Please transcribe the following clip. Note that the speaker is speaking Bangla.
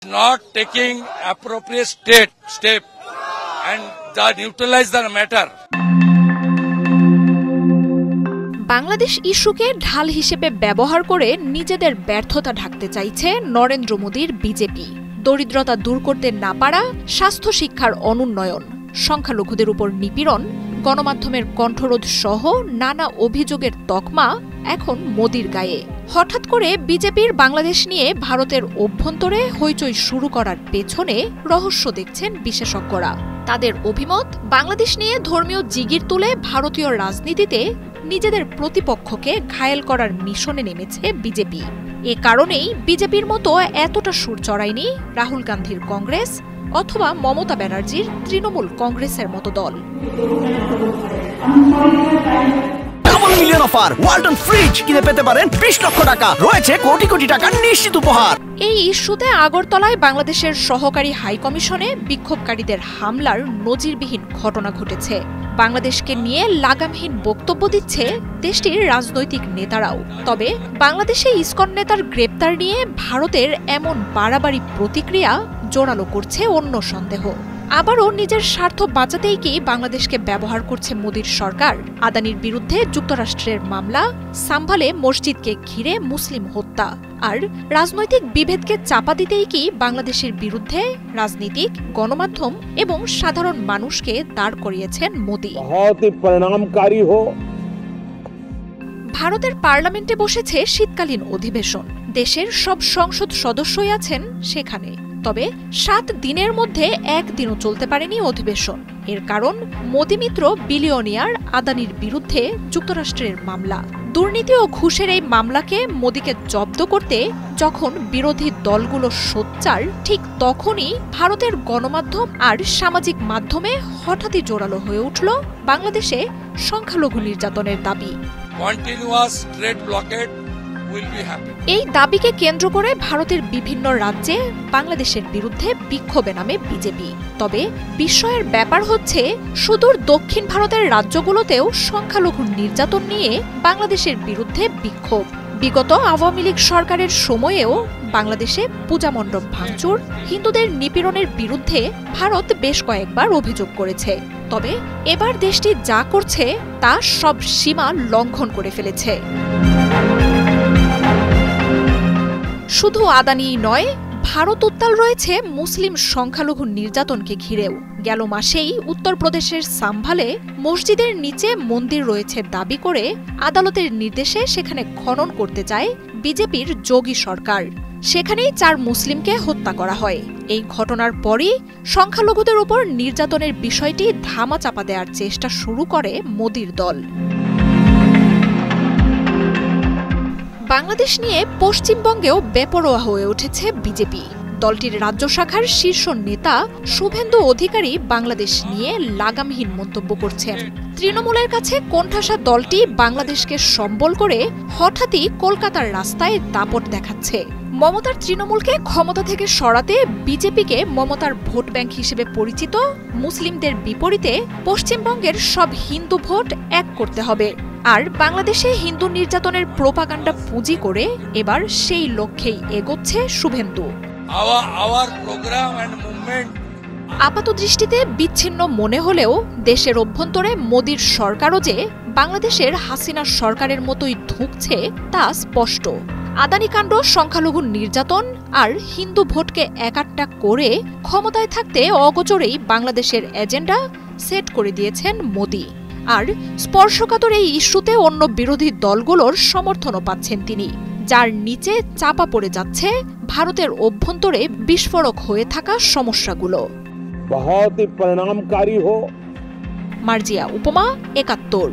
not taking appropriate step and neutralize the matter. Bangladesh ইস্যুকে ঢাল হিসেবে ব্যবহার করে নিজেদের ব্যর্থতা ঢাকতে চাইছে নরেন্দ্র মোদীর বিজেপি। দরিদ্রতা দূর করতে না পারা, স্বাস্থ্য শিক্ষার অনুন্নয়ন, সংখ্যালঘুদের উপর নিপীড়ন, গণমাধ্যমের কণ্ঠরোধ সহ নানা অভিযোগের তকমা এখন মোদীর গায়ে। হঠাৎ করে বিজেপির বাংলাদেশ নিয়ে ভারতের অভ্যন্তরে হইচই শুরু করার পেছনে রহস্য দেখছেন বিশেষজ্ঞরা। তাদের অভিমত, বাংলাদেশ নিয়ে ধর্মীয় জিগির তুলে ভারতীয় রাজনীতিতে নিজেদের প্রতিপক্ষকে ঘায়েল করার মিশনে নেমেছে বিজেপি। এ কারণেই বিজেপির মতো এতটা সুর চড়ায়নি রাহুল গান্ধীর কংগ্রেস অথবা মমতা ব্যানার্জির তৃণমূল কংগ্রেসের মতো দল। Double million offer, Walton fridge কিনে পেতে পারেন 20 লক্ষ টাকা, রয়েছে কোটি কোটি টাকার নিশ্চিত উপহার। এই ইস্যুতে আগরতলায় বাংলাদেশের সহকারী হাইকমিশনে বিক্ষোভকারীদের হামলার নজিরবিহীন ঘটনা ঘটেছে। বাংলাদেশকে নিয়ে লাগামহীন বক্তব্য দিচ্ছে দেশটির রাজনৈতিক নেতারাও। তবে বাংলাদেশে ইসকন নেতার গ্রেপ্তার নিয়ে ভারতের এমন বাড়াবাড়ি প্রতিক্রিয়া জোরালো করছে অন্য সন্দেহ। আবারও নিজের স্বার্থ বাঁচাতেই কি বাংলাদেশকে ব্যবহার করছে মোদীর সরকার? আদানির বিরুদ্ধে যুক্তরাষ্ট্রের মামলা, সাম্ভালে মসজিদকে ঘিরে মুসলিম হত্যা আর রাজনৈতিক বিভেদকে চাপা দিতেই কি বাংলাদেশের বিরুদ্ধে রাজনীতিক, গণমাধ্যম এবং সাধারণ মানুষকে দাঁড় করিয়েছেন মোদী। ভারতের পার্লামেন্টে বসেছে শীতকালীন অধিবেশন। দেশের সব সংসদ সদস্যই আছেন সেখানে। তবে 7 দিনের মধ্যে একদিনও চলতে পারেনি অধিবেশন। এর কারণ মোদী মিত্র বিলিয়নিয়ার আদানির বিরুদ্ধে যুক্তরাষ্ট্রের মামলা। দুর্নীতি ও ঘুষের এই মামলাকে মোদীকে জব্দ করতে যখন বিরোধী দলগুলো সোচ্চার, ঠিক তখনই ভারতের গণমাধ্যম আর সামাজিক মাধ্যমে হঠাৎই জোরালো হয়ে উঠল বাংলাদেশে সংখ্যালঘু নির্যাতনের দাবি। এই দাবিকে কেন্দ্র করে ভারতের বিভিন্ন রাজ্যে বাংলাদেশের বিরুদ্ধে বিক্ষোভে নামে বিজেপি। তবে বিস্ময়ের ব্যাপার হচ্ছে, সুদূর দক্ষিণ ভারতের রাজ্যগুলোতেও সংখ্যালঘু নির্যাতন নিয়ে বাংলাদেশের বিরুদ্ধে বিক্ষোভ। বিগত আওয়ামী লীগ সরকারের সময়েও বাংলাদেশে পূজামণ্ডপ ভাঙচুর, হিন্দুদের নিপীড়নের বিরুদ্ধে ভারত বেশ কয়েকবার অভিযোগ করেছে। তবে এবার দেশটি যা করছে তা সব সীমা লঙ্ঘন করে ফেলেছে। শুধু আদানি নয়, ভারত উত্তাল রয়েছে মুসলিম সংখ্যালঘু নির্যাতনকে ঘিরেও। গেল মাসেই উত্তরপ্রদেশের সাম্ভালে মসজিদের নিচে মন্দির রয়েছে দাবি করে আদালতের নির্দেশে সেখানে খনন করতে চায় বিজেপির যোগী সরকার। সেখানেই 4 মুসলিমকে হত্যা করা হয়। এই ঘটনার পরই সংখ্যালঘুদের উপর নির্যাতনের বিষয়টি ধামাচাপা দেওয়ার চেষ্টা শুরু করে মোদীর দল। বাংলাদেশ নিয়ে পশ্চিমবঙ্গেও বেপরোয়া হয়ে উঠেছে বিজেপি। দলটির রাজ্য শাখার শীর্ষ নেতা শুভেন্দু অধিকারী বাংলাদেশ নিয়ে লাগামহীন মন্তব্য করছেন। তৃণমূলের কাছে কোণঠাসা দলটি বাংলাদেশকে সম্বল করে হঠাৎই কলকাতার রাস্তায় দাপট দেখাচ্ছে। মমতার তৃণমূলকে ক্ষমতা থেকে সরাতে বিজেপিকে মমতার ভোট ব্যাংক হিসেবে পরিচিত মুসলিমদের বিপরীতে পশ্চিমবঙ্গের সব হিন্দু ভোট এক করতে হবে। আর বাংলাদেশে হিন্দু নির্যাতনের প্রোপাগান্ডা পুঁজি করে এবার সেই লক্ষ্যেই এগোচ্ছে শুভেন্দু। আপাতদৃষ্টিতে বিচ্ছিন্ন মনে হলেও দেশের অভ্যন্তরে মোদীর সরকারও যে বাংলাদেশের হাসিনা সরকারের মতোই ধুঁকছে তা স্পষ্ট। আদানি কাণ্ড, সংখ্যালঘু নির্যাতন আর হিন্দু ভোটকে একাট্টা করে ক্ষমতায় থাকতে অগোচরেই বাংলাদেশের এজেন্ডা সেট করে দিয়েছেন মোদী। আর স্পর্শকাতর এই ইস্যুতে অন্য বিরোধী দলগুলোর সমর্থনও পাচ্ছেন তিনি, যার নিচে চাপা পড়ে যাচ্ছে ভারতের অভ্যন্তরে বিস্ফোরক হয়ে থাকা সমস্যাগুলো। बहुत ही परिणामकारी हो। মার্জিয়া উপমা, ৭১।